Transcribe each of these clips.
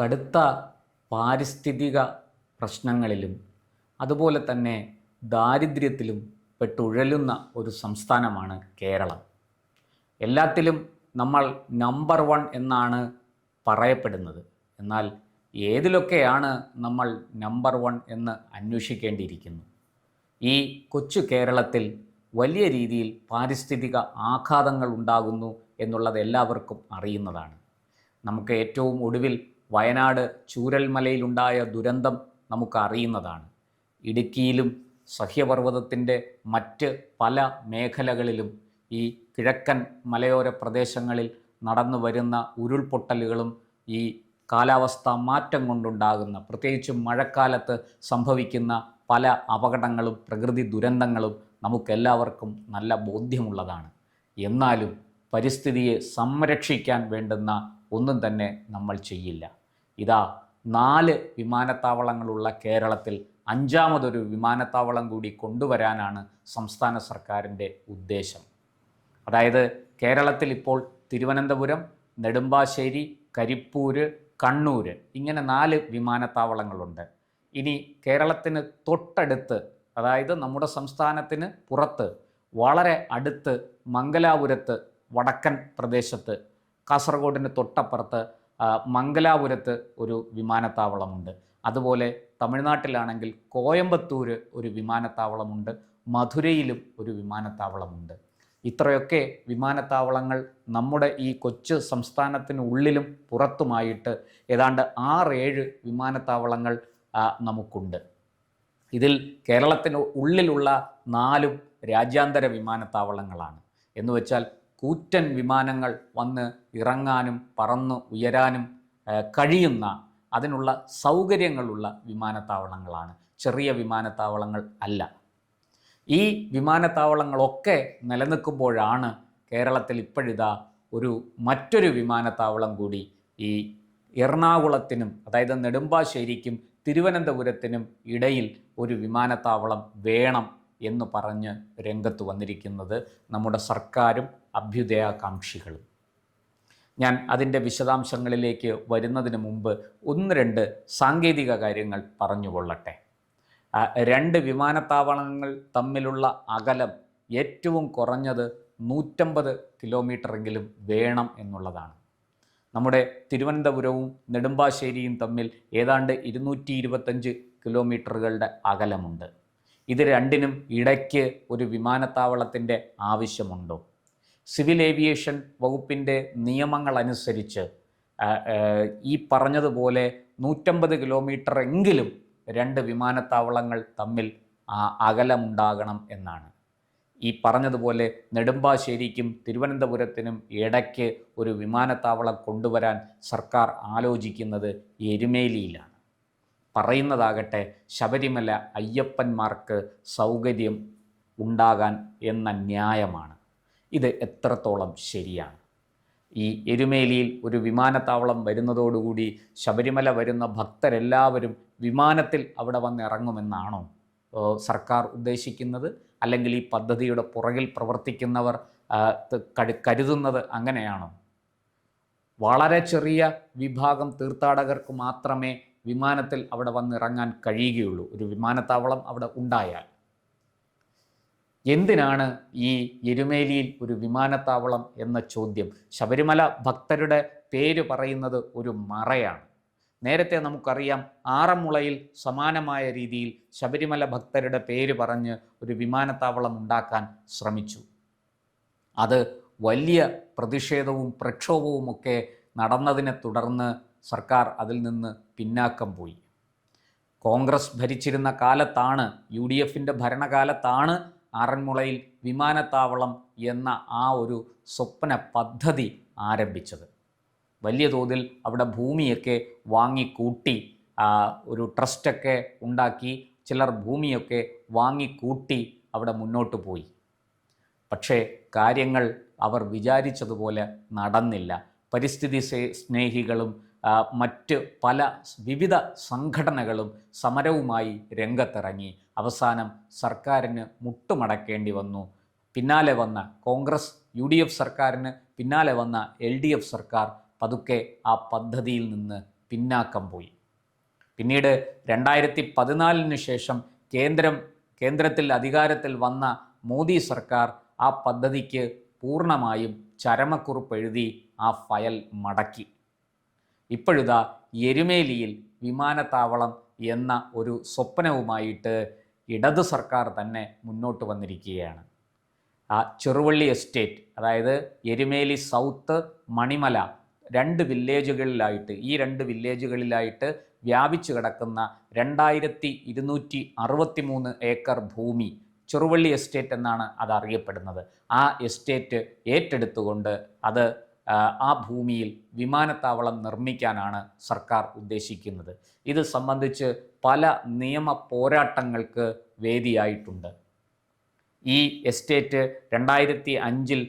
കടുത്ത പാരിസ്ഥിതിക പ്രശ്നങ്ങളിലും അതുപോലെ തന്നെ ദാരിദ്ര്യത്തിലും പെട്ടുഴലുന്ന ഒരു സംസ്ഥാനമാണ് കേരളം. എല്ലാത്തിലും നമ്മൾ നമ്പർ 1 എന്നാണ് പറയപ്പെടുന്നത്. എന്നാൽ ഏതിലൊക്കെയാണ് നമ്മൾ നമ്പർ 1 എന്ന് അന്വേഷിക്കേണ്ടിയിരിക്കുന്നു. ഈ കൊച്ചു കേരളത്തിൽ വലിയ രീതിയിൽ പാരിസ്ഥിതിക ആഘാതങ്ങൾ ഉണ്ടാകുന്നു എന്നുള്ളത് എല്ലാവർക്കും അറിയുന്നതാണ്. നമുക്ക് ഏറ്റവും ഒടുവിൽ വയനാട് ചൂരൽമലയിലുണ്ടായ ദുരന്തം നമുക്ക് അറിയുന്നതാണ്. ഇടുക്കിയിലും സഹ്യപർവ്വതത്തിൻ്റെ മറ്റ് പല മേഖലകളിലും ഈ കിഴക്കൻ മലയോര പ്രദേശങ്ങളിൽ നടന്നു വരുന്ന ഉരുൾപൊട്ടലുകളും ഈ കാലാവസ്ഥാ മാറ്റം കൊണ്ടുണ്ടാകുന്ന, പ്രത്യേകിച്ചും മഴക്കാലത്ത് സംഭവിക്കുന്ന പല അപകടങ്ങളും പ്രകൃതി ദുരന്തങ്ങളും നമുക്കെല്ലാവർക്കും നല്ല ബോധ്യമുള്ളതാണ്. എന്നാലും പരിസ്ഥിതിയെ സംരക്ഷിക്കാൻ വേണ്ടുന്ന ഒന്നും തന്നെ നമ്മൾ ചെയ്യില്ല. ഇതാ 4 വിമാനത്താവളങ്ങളുള്ള കേരളത്തിൽ 5ാമതൊരു വിമാനത്താവളം കൂടി കൊണ്ടുവരാനാണ് സംസ്ഥാന സർക്കാരിൻ്റെ ഉദ്ദേശം. അതായത് കേരളത്തിൽ ഇപ്പോൾ തിരുവനന്തപുരം, നെടുമ്പാശ്ശേരി, കരിപ്പൂര്, കണ്ണൂർ ഇങ്ങനെ 4 വിമാനത്താവളങ്ങളുണ്ട്. ഇനി കേരളത്തിന് തൊട്ടടുത്ത്, അതായത് നമ്മുടെ സംസ്ഥാനത്തിന് പുറത്ത് വളരെ അടുത്ത് മംഗലാപുരത്ത്, വടക്കൻ പ്രദേശത്ത്, കാസർഗോഡിന് തൊട്ടപ്പുറത്ത് മംഗലാപുരത്ത് ഒരു വിമാനത്താവളമുണ്ട്. അതുപോലെ തമിഴ്നാട്ടിലാണെങ്കിൽ കോയമ്പത്തൂർ ഒരു വിമാനത്താവളമുണ്ട്, മധുരയിലും ഒരു വിമാനത്താവളമുണ്ട്. ഇത്രയൊക്കെ വിമാനത്താവളങ്ങൾ നമ്മുടെ ഈ കൊച്ചു സംസ്ഥാനത്തിനുള്ളിലും പുറത്തുമായിട്ട് ഏതാണ്ട് 6-7 വിമാനത്താവളങ്ങൾ നമുക്കുണ്ട്. ഇതിൽ കേരളത്തിന് ഉള്ളിലുള്ള 4 രാജ്യാന്തര വിമാനത്താവളങ്ങളാണ്. എന്നുവെച്ചാൽ കൂറ്റൻ വിമാനങ്ങൾ വന്ന് ഇറങ്ങാനും പറന്ന് ഉയരാനും കഴിയുന്ന, അതിനുള്ള സൗകര്യങ്ങളുള്ള വിമാനത്താവളങ്ങളാണ്, ചെറിയ വിമാനത്താവളങ്ങൾ അല്ല. ഈ വിമാനത്താവളങ്ങളൊക്കെ നിലനിൽക്കുമ്പോഴാണ് കേരളത്തിൽ ഇപ്പോഴിതാ മറ്റൊരു വിമാനത്താവളം കൂടി ഈ എറണാകുളത്തിനും, അതായത് നെടുമ്പാശ്ശേരിക്കും തിരുവനന്തപുരത്തിനും ഇടയിൽ ഒരു വിമാനത്താവളം വേണം എന്ന് പറഞ്ഞ് രംഗത്ത് വന്നിരിക്കുന്നത് നമ്മുടെ സർക്കാരും അഭ്യുദയാകാംക്ഷികളും. ഞാൻ അതിൻ്റെ വിശദാംശങ്ങളിലേക്ക് വരുന്നതിന് മുമ്പ് 1-2 സാങ്കേതിക കാര്യങ്ങൾ പറഞ്ഞുകൊള്ളട്ടെ. 2 വിമാനത്താവളങ്ങൾ തമ്മിലുള്ള അകലം ഏറ്റവും കുറഞ്ഞത് 150 കിലോമീറ്ററെങ്കിലും വേണം എന്നുള്ളതാണ്. നമ്മുടെ തിരുവനന്തപുരവും നെടുമ്പാശ്ശേരിയും തമ്മിൽ ഏതാണ്ട് 225 കിലോമീറ്ററുകളുടെ അകലമുണ്ട്. ഇത് രണ്ടിനും ഇടയ്ക്ക് ഒരു വിമാനത്താവളത്തിൻ്റെ ആവശ്യമുണ്ടോ? സിവിൽ ഏവിയേഷൻ വകുപ്പിൻ്റെ നിയമങ്ങളനുസരിച്ച് ഈ പറഞ്ഞതുപോലെ 150 കിലോമീറ്റർ എങ്കിലും 2 വിമാനത്താവളങ്ങൾ തമ്മിൽ അകലമുണ്ടാകണം എന്നാണ്. ഈ പറഞ്ഞതുപോലെ നെടുമ്പാശ്ശേരിക്കും തിരുവനന്തപുരത്തിനും ഇടയ്ക്ക് ഒരു വിമാനത്താവളം കൊണ്ടുവരാൻ സർക്കാർ ആലോചിക്കുന്നത് എരുമേലിയിലാണ്. പറയുന്നതാകട്ടെ ശബരിമല അയ്യപ്പന്മാർക്ക് സൗകര്യം ഉണ്ടാകാൻ എന്ന ന്യായമാണ്. ഇത് എത്രത്തോളം ശരിയാണ്? ഈ എരുമേലിയിൽ ഒരു വിമാനത്താവളം വരുന്നതോടുകൂടി ശബരിമല വരുന്ന ഭക്തരെല്ലാവരും വിമാനത്തിൽ അവിടെ വന്ന് ഇറങ്ങുമെന്നാണോ സർക്കാർ ഉദ്ദേശിക്കുന്നത്? അല്ലെങ്കിൽ ഈ പദ്ധതിയുടെ പുറകിൽ പ്രവർത്തിക്കുന്നവർ കരുതുന്നത് അങ്ങനെയാണോ? വളരെ ചെറിയ വിഭാഗം തീർത്ഥാടകർക്ക് മാത്രമേ വിമാനത്തിൽ അവിടെ വന്നിറങ്ങാൻ കഴിയുകയുള്ളൂ ഒരു വിമാനത്താവളം അവിടെ ഉണ്ടായാൽ. എന്തിനാണ് ഈ എരുമേലിയിൽ ഒരു വിമാനത്താവളം എന്ന ചോദ്യം? ശബരിമല ഭക്തരുടെ പേര് പറയുന്നത് ഒരു മറയാണ്. നേരത്തെ നമുക്കറിയാം ആറന്മുളയിൽ സമാനമായ രീതിയിൽ ശബരിമല ഭക്തരുടെ പേര് പറഞ്ഞ് ഒരു വിമാനത്താവളം ഉണ്ടാക്കാൻ ശ്രമിച്ചു. അത് വലിയ പ്രതിഷേധവും പ്രക്ഷോഭവുമൊക്കെ നടന്നതിനെ തുടർന്ന് സർക്കാർ അതിൽ നിന്ന് പിന്നാക്കം പോയി. കോൺഗ്രസ് ഭരിച്ചിരുന്ന കാലത്താണ്, UDFൻ്റെ ഭരണകാലത്താണ് ആറന്മുളയിൽ വിമാനത്താവളം എന്ന ആ ഒരു സ്വപ്ന പദ്ധതി ആരംഭിച്ചത്. വലിയ തോതിൽ അവിടെ ഭൂമിയൊക്കെ വാങ്ങിക്കൂട്ടി, ഒരു ട്രസ്റ്റൊക്കെ ഉണ്ടാക്കി ചിലർ ഭൂമിയൊക്കെ വാങ്ങിക്കൂട്ടി അവിടെ മുന്നോട്ട് പോയി. പക്ഷേ കാര്യങ്ങൾ അവർ വിചാരിച്ചതുപോലെ നടന്നില്ല. പരിസ്ഥിതി സ്നേഹികളും മറ്റ് പല വിവിധ സംഘടനകളും സമരവുമായി രംഗത്തിറങ്ങി. അവസാനം സർക്കാരിന് മുട്ടുമടക്കേണ്ടി വന്നു. പിന്നാലെ വന്ന കോൺഗ്രസ് UDF സർക്കാരിന് പിന്നാലെ വന്ന LDF സർക്കാർ പതുക്കെ ആ പദ്ധതിയിൽ നിന്ന് പിന്നാക്കം പോയി. പിന്നീട് 2014 ശേഷം കേന്ദ്രത്തിൽ അധികാരത്തിൽ വന്ന മോദി സർക്കാർ ആ പദ്ധതിക്ക് പൂർണ്ണമായും ചരമക്കുറിപ്പ് എഴുതി ആ ഫയൽ മടക്കി. ഇപ്പോഴിതാ എരുമേലിയിൽ വിമാനത്താവളം എന്ന ഒരു സ്വപ്നവുമായിട്ട് ഇടത് സർക്കാർ തന്നെ മുന്നോട്ട് വന്നിരിക്കുകയാണ്. ആ ചെറുവള്ളി എസ്റ്റേറ്റ്, അതായത് എരുമേലി സൗത്ത്, മണിമല, രണ്ട് വില്ലേജുകളിലായിട്ട് വ്യാപിച്ചു കിടക്കുന്ന 2263 ഏക്കർ ഭൂമി ചെറുവള്ളി എസ്റ്റേറ്റ് എന്നാണ് അത് അറിയപ്പെടുന്നത്. ആ എസ്റ്റേറ്റ് ഏറ്റെടുത്തുകൊണ്ട് ആ ഭൂമിയിൽ വിമാനത്താവളം നിർമ്മിക്കാനാണ് സർക്കാർ ഉദ്ദേശിക്കുന്നത്. ഇത് സംബന്ധിച്ച് പല നിയമ പോരാട്ടങ്ങൾക്ക് വേദിയായിട്ടുണ്ട്. ഈ എസ്റ്റേറ്റ് 2005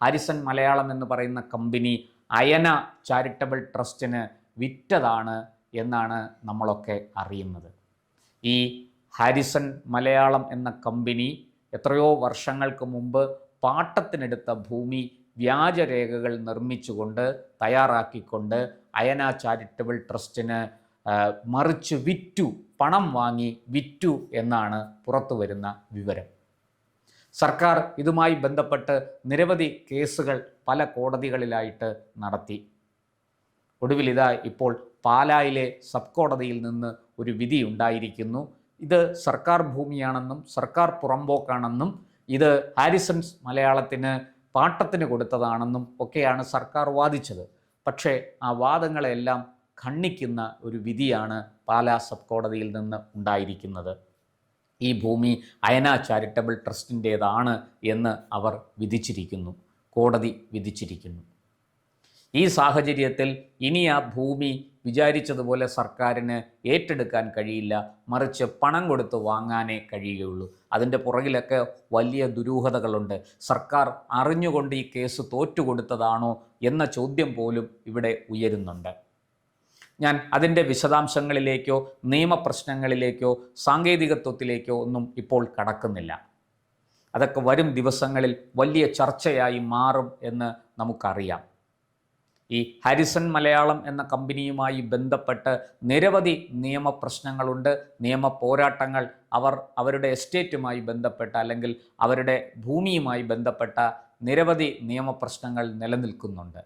ഹാരിസൺ മലയാളം എന്ന് പറയുന്ന കമ്പനി അയന ചാരിറ്റബിൾ ട്രസ്റ്റിന് വിറ്റതാണ് എന്നാണ് നമ്മളൊക്കെ അറിയുന്നത്. ഈ ഹാരിസൺ മലയാളം എന്ന കമ്പനി എത്രയോ വർഷങ്ങൾക്ക് മുമ്പ് പാട്ടത്തിനെടുത്ത ഭൂമി വ്യാജരേഖകൾ നിർമ്മിച്ചുകൊണ്ട് തയ്യാറാക്കിക്കൊണ്ട് അയന ചാരിറ്റബിൾ ട്രസ്റ്റിന് മറിച്ച് പണം വാങ്ങി വിറ്റു എന്നാണ് പുറത്തു വരുന്ന വിവരം. സർക്കാർ ഇതുമായി ബന്ധപ്പെട്ട് നിരവധി കേസുകൾ പല കോടതികളിലായിട്ട് നടത്തി. ഒടുവിൽ ഇപ്പോൾ പാലായിലെ സബ് കോടതിയിൽ നിന്ന് ഒരു വിധി ഉണ്ടായിരിക്കുന്നു. ഇത് സർക്കാർ ഭൂമിയാണെന്നും സർക്കാർ പുറമ്പോക്കാണെന്നും ഇത് ഹാരിസൺസ് മലയാളത്തിന് പാട്ടത്തിന് കൊടുത്തതാണെന്നും ഒക്കെയാണ് സർക്കാർ വാദിച്ചത്. പക്ഷേ ആ വാദങ്ങളെല്ലാം ഖണ്ഡിക്കുന്ന ഒരു വിധിയാണ് പാലാ സബ് കോടതിയിൽ നിന്ന് ഉണ്ടായിരിക്കുന്നത്. ഈ ഭൂമി അയന ചാരിറ്റബിൾ ട്രസ്റ്റിൻ്റേതാണ് എന്ന് അവർ വിധിച്ചിരിക്കുന്നു, കോടതി വിധിച്ചിരിക്കുന്നു. ഈ സാഹചര്യത്തിൽ ഇനി ആ ഭൂമി വിചാരിച്ചതുപോലെ സർക്കാരിന് ഏറ്റെടുക്കാൻ കഴിയില്ല, മറിച്ച് പണം കൊടുത്ത് വാങ്ങാനേ കഴിയുകയുള്ളൂ. അതിൻ്റെ പുറകിലൊക്കെ വലിയ ദുരൂഹതകളുണ്ട്. സർക്കാർ അറിഞ്ഞുകൊണ്ട് ഈ കേസ് തോറ്റുകൊടുത്തതാണോ എന്ന ചോദ്യം പോലും ഇവിടെ ഉയരുന്നുണ്ട്. ഞാൻ അതിൻ്റെ വിശദാംശങ്ങളിലേക്കോ നിയമപ്രശ്നങ്ങളിലേക്കോ സാങ്കേതികത്വത്തിലേക്കോ ഒന്നും ഇപ്പോൾ കടക്കുന്നില്ല. അതൊക്കെ വരും ദിവസങ്ങളിൽ വലിയ ചർച്ചയായി മാറും എന്ന് നമുക്കറിയാം. ഈ ഹാരിസൺ മലയാളം എന്ന കമ്പനിയുമായി ബന്ധപ്പെട്ട് നിരവധി നിയമപ്രശ്നങ്ങളുണ്ട്, നിയമ പോരാട്ടങ്ങൾ. അവരുടെ എസ്റ്റേറ്റുമായി ബന്ധപ്പെട്ട അല്ലെങ്കിൽ അവരുടെ ഭൂമിയുമായി ബന്ധപ്പെട്ട നിരവധി നിയമപ്രശ്നങ്ങൾ നിലനിൽക്കുന്നുണ്ട്.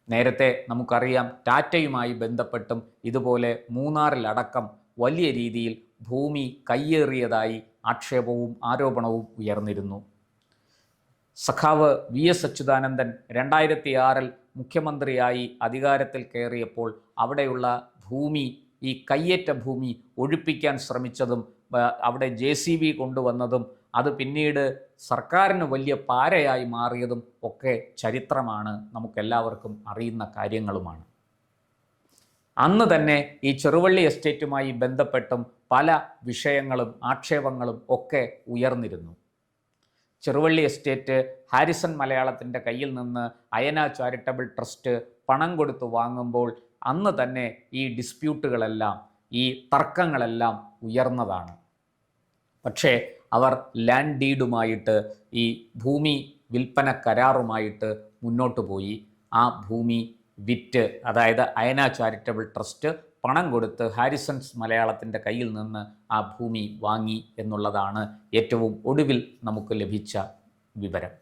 നേരത്തെ നമുക്കറിയാം ടാറ്റയുമായി ബന്ധപ്പെട്ടും ഇതുപോലെ മൂന്നാറിലടക്കം വലിയ രീതിയിൽ ഭൂമി കയ്യേറിയതായി ആക്ഷേപവും ആരോപണവും ഉയർന്നിരുന്നു. സഖാവ് VS അച്യുതാനന്ദൻ 2006 മുഖ്യമന്ത്രിയായി അധികാരത്തിൽ കയറിയപ്പോൾ അവിടെയുള്ള ഭൂമി, ഈ കയ്യേറ്റ ഭൂമി ഒഴിപ്പിക്കാൻ ശ്രമിച്ചതും അവിടെ JCB കൊണ്ടുവന്നതും അത് പിന്നീട് സർക്കാരിന് വലിയ പാരയായി മാറിയതും ഒക്കെ ചരിത്രമാണ്, നമുക്കെല്ലാവർക്കും അറിയുന്ന കാര്യങ്ങളുമാണ്. അന്ന് തന്നെ ഈ ചെറുവള്ളി എസ്റ്റേറ്റുമായി ബന്ധപ്പെട്ടും പല വിഷയങ്ങളും ആക്ഷേപങ്ങളും ഒക്കെ ഉയർന്നിരുന്നു. ചെറുവള്ളി എസ്റ്റേറ്റ് ഹാരിസൺ മലയാളത്തിൻ്റെ കയ്യിൽ നിന്ന് അയന ചാരിറ്റബിൾ ട്രസ്റ്റ് പണം കൊടുത്ത് വാങ്ങുമ്പോൾ അന്ന് തന്നെ ഈ ഡിസ്പ്യൂട്ടുകളെല്ലാം, ഈ തർക്കങ്ങളെല്ലാം ഉയർന്നതാണ്. പക്ഷേ അവർ ലാൻഡ് ഡീഡുമായിട്ട്, ഈ ഭൂമി വിൽപ്പന കരാറുമായിട്ട് മുന്നോട്ട് പോയി. ആ ഭൂമി വിറ്റ്, അതായത് അയന ചാരിറ്റബിൾ ട്രസ്റ്റ് പണം കൊടുത്ത് ഹാരിസൺസ് മലയാളത്തിൻ്റെ കയ്യിൽ നിന്ന് ആ ഭൂമി വാങ്ങി എന്നുള്ളതാണ് ഏറ്റവും ഒടുവിൽ നമുക്ക് ലഭിച്ച വിവരം.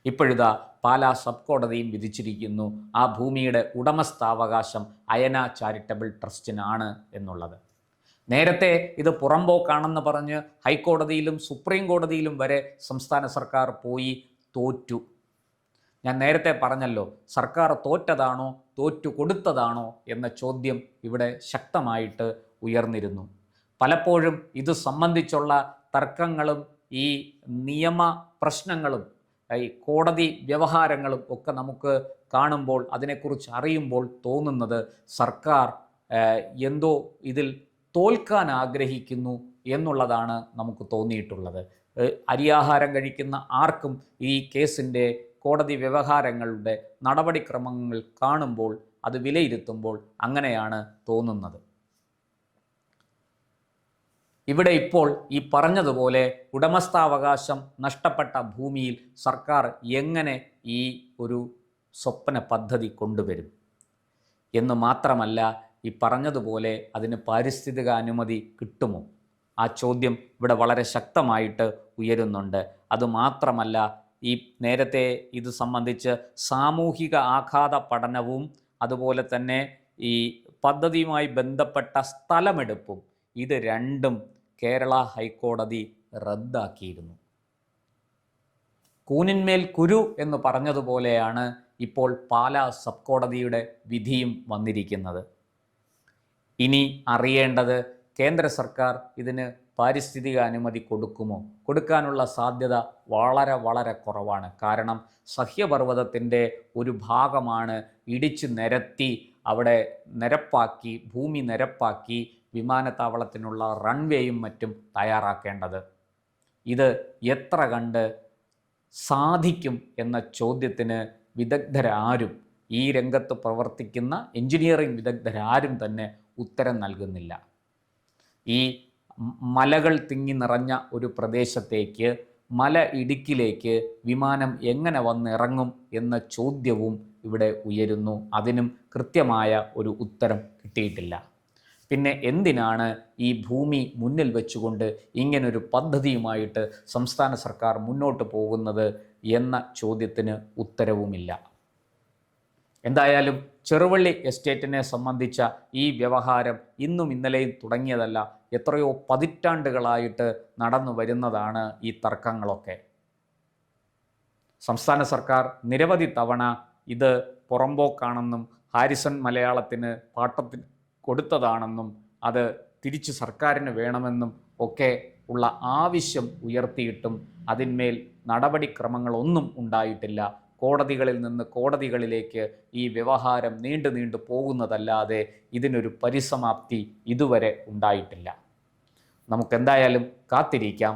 ഇപ്പോഴിതാ പാലാ സബ് കോടതിയും വിധിച്ചിരിക്കുന്നു ആ ഭൂമിയുടെ ഉടമസ്ഥാവകാശം അയന ചാരിറ്റബിൾ ട്രസ്റ്റിനാണ് എന്നുള്ളത്. നേരത്തെ ഇത് പുറമ്പോക്കാണെന്ന് പറഞ്ഞ് ഹൈക്കോടതിയിലും സുപ്രീം കോടതിയിലും വരെ സംസ്ഥാന സർക്കാർ പോയി തോറ്റു. ഞാൻ നേരത്തെ പറഞ്ഞല്ലോ, സർക്കാർ തോറ്റതാണോ തോറ്റു കൊടുത്തതാണോ എന്ന ചോദ്യം ഇവിടെ ശക്തമായിട്ട് ഉയർന്നിരുന്നു. പലപ്പോഴും ഇത് സംബന്ധിച്ചുള്ള തർക്കങ്ങളും ഈ നിയമ പ്രശ്നങ്ങളും ഈ കോടതി വ്യവഹാരങ്ങളും ഒക്കെ നമുക്ക് കാണുമ്പോൾ, അതിനെക്കുറിച്ച് അറിയുമ്പോൾ തോന്നുന്നത് സർക്കാർ എന്തോ ഇതിൽ തോൽക്കാൻ ആഗ്രഹിക്കുന്നു എന്നുള്ളതാണ് നമുക്ക് തോന്നിയിട്ടുള്ളത്. അരിയാഹാരം കഴിക്കുന്ന ആർക്കും ഈ കേസിൻ്റെ കോടതി വ്യവഹാരങ്ങളുടെ നടപടിക്രമങ്ങൾ കാണുമ്പോൾ, അത് വിലയിരുത്തുമ്പോൾ അങ്ങനെയാണ് തോന്നുന്നത്. ഇവിടെ ഇപ്പോൾ ഈ പറഞ്ഞതുപോലെ ഉടമസ്ഥാവകാശം നഷ്ടപ്പെട്ട ഭൂമിയിൽ സർക്കാർ എങ്ങനെ ഈ ഒരു സ്വപ്ന പദ്ധതി കൊണ്ടുവരും എന്ന് മാത്രമല്ല, ഈ പറഞ്ഞതുപോലെ അതിന് പാരിസ്ഥിതിക അനുമതി കിട്ടുമോ? ആ ചോദ്യം ഇവിടെ വളരെ ശക്തമായിട്ട് ഉയരുന്നുണ്ട്. അതുമാത്രമല്ല, ഈ നേരത്തെ ഇത് സംബന്ധിച്ച് സാമൂഹിക ആഘാത പഠനവും അതുപോലെ തന്നെ ഈ പദ്ധതിയുമായി ബന്ധപ്പെട്ട സ്ഥലമെടുപ്പും ഇത് രണ്ടും കേരള ഹൈക്കോടതി റദ്ദാക്കിയിരുന്നു. കൂനിന്മേൽ കുരു എന്ന് പറഞ്ഞതുപോലെയാണ് ഇപ്പോൾ പാലാ സബ് കോടതിയുടെ വിധിയും വന്നിരിക്കുന്നത്. ഇനി അറിയേണ്ടത് കേന്ദ്ര സർക്കാർ ഇതിന് പാരിസ്ഥിതിക അനുമതി കൊടുക്കുമോ? കൊടുക്കാനുള്ള സാധ്യത വളരെ വളരെ കുറവാണ്. കാരണം സഹ്യപർവ്വതത്തിൻ്റെ ഒരു ഭാഗമാണ് ഇടിച്ച് നിരത്തി അവിടെ നിരപ്പാക്കി, ഭൂമി നിരപ്പാക്കി വിമാനത്താവളത്തിനുള്ള റൺവേയും മറ്റും തയ്യാറാക്കേണ്ടത്. ഇത് എത്ര കണ്ട് സാധിക്കും എന്ന ചോദ്യത്തിന് വിദഗ്ധരാരും, ഈ രംഗത്ത് പ്രവർത്തിക്കുന്ന എഞ്ചിനീയറിംഗ് വിദഗ്ധരാരും തന്നെ ഉത്തരം നൽകുന്നില്ല. ഈ മലകൾ തിങ്ങി നിറഞ്ഞ ഒരു പ്രദേശത്തേക്ക്, മല ഇടുക്കിലേക്ക് വിമാനം എങ്ങനെ വന്നിറങ്ങും എന്ന ചോദ്യവും ഇവിടെ ഉയരുന്നു. അതിനും കൃത്യമായ ഒരു ഉത്തരം കിട്ടിയിട്ടില്ല. പിന്നെ എന്തിനാണ് ഈ ഭൂമി മുന്നിൽ വെച്ചുകൊണ്ട് ഇങ്ങനൊരു പദ്ധതിയുമായിട്ട് സംസ്ഥാന സർക്കാർ മുന്നോട്ട് പോകുന്നത് എന്ന ചോദ്യത്തിന് ഉത്തരവുമില്ല. എന്തായാലും ചെറുവള്ളി എസ്റ്റേറ്റിനെ സംബന്ധിച്ച ഈ വ്യവഹാരം ഇന്നും ഇന്നലെയും തുടങ്ങിയതല്ല, എത്രയോ പതിറ്റാണ്ടുകളായിട്ട് നടന്നു വരുന്നതാണ് ഈ തർക്കങ്ങളൊക്കെ. സംസ്ഥാന സർക്കാർ നിരവധി തവണ ഇത് പുറമ്പോക്കാണെന്നും ഹാരിസൺ മലയാളത്തിന് പാട്ടത്തിന് കൊടുത്തതാണെന്നും അത് തിരിച്ച് സർക്കാരിന് വേണമെന്നും ഒക്കെ ഉള്ള ആവശ്യം ഉയർത്തിയിട്ടും അതിന്മേൽ നടപടിക്രമങ്ങളൊന്നും ഉണ്ടായിട്ടില്ല. കോടതികളിൽ നിന്ന് കോടതികളിലേക്ക് ഈ വ്യവഹാരം നീണ്ടു പോകുന്നതല്ലാതെ ഇതിനൊരു പരിസമാപ്തി ഇതുവരെ ഉണ്ടായിട്ടില്ല. നമുക്കെന്തായാലും കാത്തിരിക്കാം.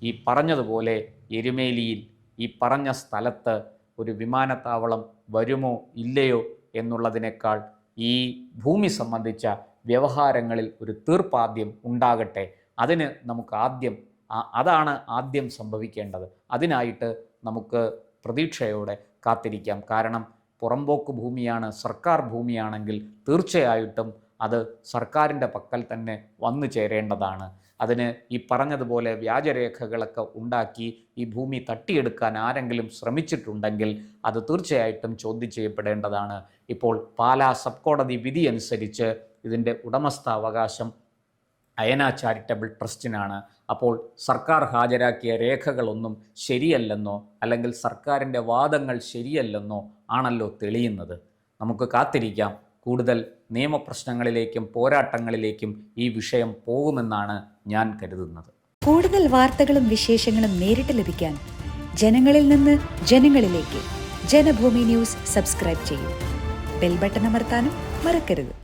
ഈ പറഞ്ഞതുപോലെ എരുമേലിയിൽ ഈ പറഞ്ഞ സ്ഥലത്ത് ഒരു വിമാനത്താവളം വരുമോ ഇല്ലയോ എന്നുള്ളതിനേക്കാൾ ഈ ഭൂമി സംബന്ധിച്ച വ്യവഹാരങ്ങളിൽ ഒരു തീർപ്പാദ്യം ഉണ്ടാകട്ടെ. അതിന് നമുക്ക് അതാണ് ആദ്യം സംഭവിക്കേണ്ടത്. അതിനായിട്ട് നമുക്ക് പ്രതീക്ഷയോടെ കാത്തിരിക്കാം. കാരണം പുറമ്പോക്ക് ഭൂമിയാണ്, സർക്കാർ ഭൂമിയാണെങ്കിൽ തീർച്ചയായിട്ടും അത് സർക്കാരിൻ്റെ പക്കൽ തന്നെ വന്നു ചേരേണ്ടതാണ്. അതിന് ഈ പറഞ്ഞതുപോലെ വ്യാജരേഖകളൊക്കെ ഉണ്ടാക്കി ഈ ഭൂമി തട്ടിയെടുക്കാൻ ആരെങ്കിലും ശ്രമിച്ചിട്ടുണ്ടെങ്കിൽ അത് തീർച്ചയായിട്ടും ചോദ്യം ചെയ്യപ്പെടേണ്ടതാണ്. ഇപ്പോൾ പാലാ സബ് കോടതി വിധി അനുസരിച്ച് ഇതിൻ്റെ ഉടമസ്ഥാവകാശം അയന ചാരിറ്റബിൾ ട്രസ്റ്റിനാണ്. അപ്പോൾ സർക്കാർ ഹാജരാക്കിയ രേഖകളൊന്നും ശരിയല്ലെന്നോ അല്ലെങ്കിൽ സർക്കാരിൻ്റെ വാദങ്ങൾ ശരിയല്ലെന്നോ ആണല്ലോ തെളിയുന്നത്. നമുക്ക് കാത്തിരിക്കാം. കൂടുതൽ നിയമപ്രശ്നങ്ങളിലേക്കും പോരാട്ടങ്ങളിലേക്കും ഈ വിഷയം പോകുമെന്നാണ് ഞാൻ കരുതുന്നത്. കൂടുതൽ വാർത്തകളും വിശേഷങ്ങളും നേരിട്ട് ലഭിക്കാൻ ജനങ്ങളിൽ നിന്ന് ജനങ്ങളിലേക്ക് ജനഭൂമി ന്യൂസ് സബ്സ്ക്രൈബ് ചെയ്യൂ. ബെൽ ബട്ടൺ അമർത്താനും മറക്കരുത്.